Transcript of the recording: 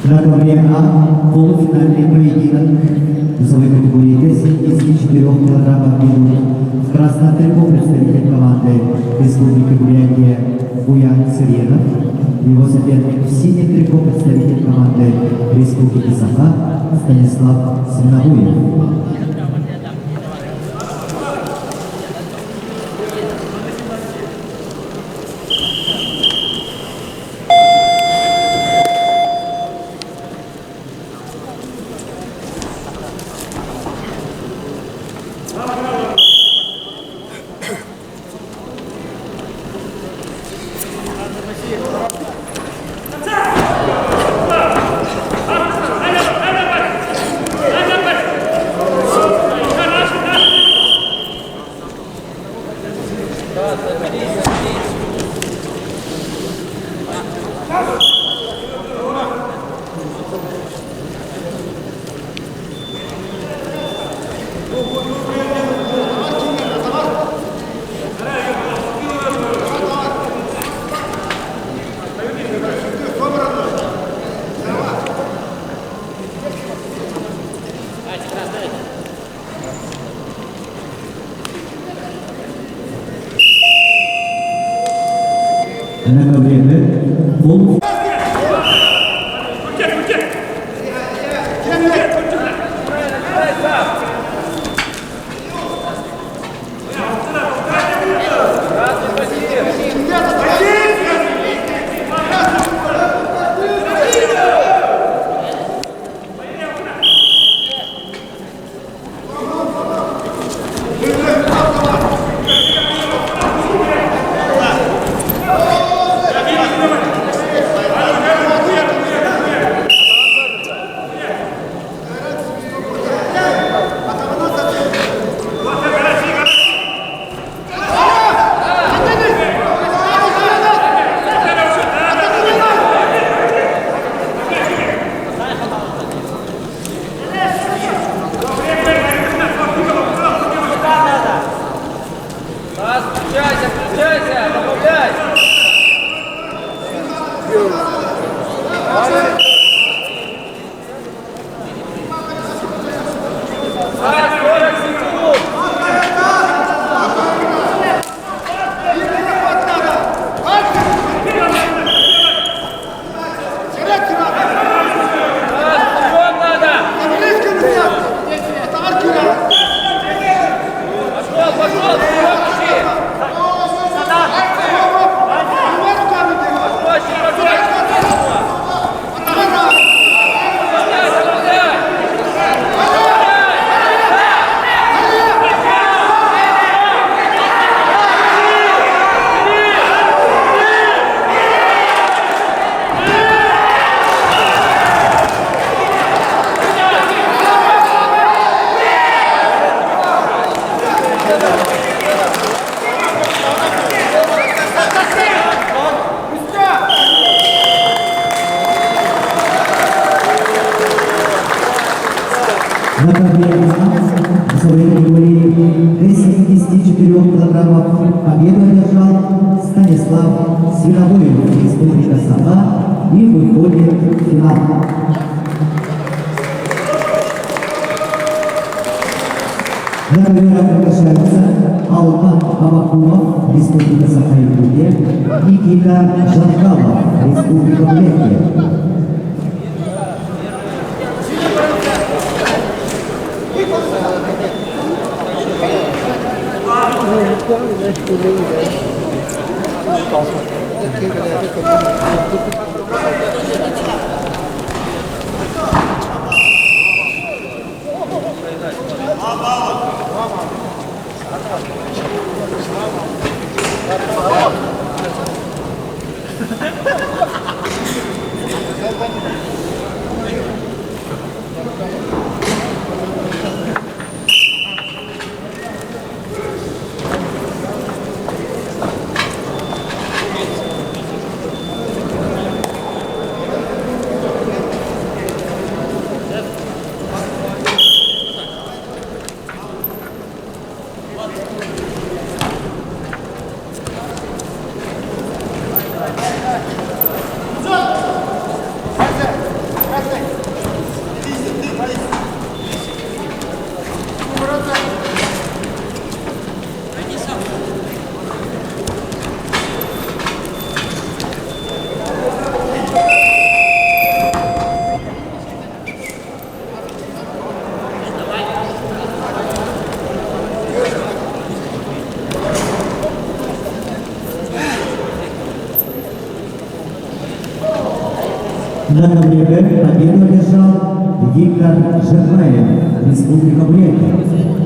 На ковре А полуфинальный поединок весовой категории вес из 4 килограммов в минуту. В красном трико представитель команды Республики Бурятия Буян Сыренов. Его соперник в синем трико представитель команды Республики Саха Станислав Свиновоев. На ковре Б полуфинальный. На ковре А в своей категории вес 74 килограммов победу одержал Станислав Свиновоев, Республика Саха, и выходит в финал. На ковре приглашаются Алмат Абакумов, Республика Саха-Якутия, Никита Жангалов, Республика Бурятия. На ковре победу одержал Виктор Жернаев, Республика Бурятия.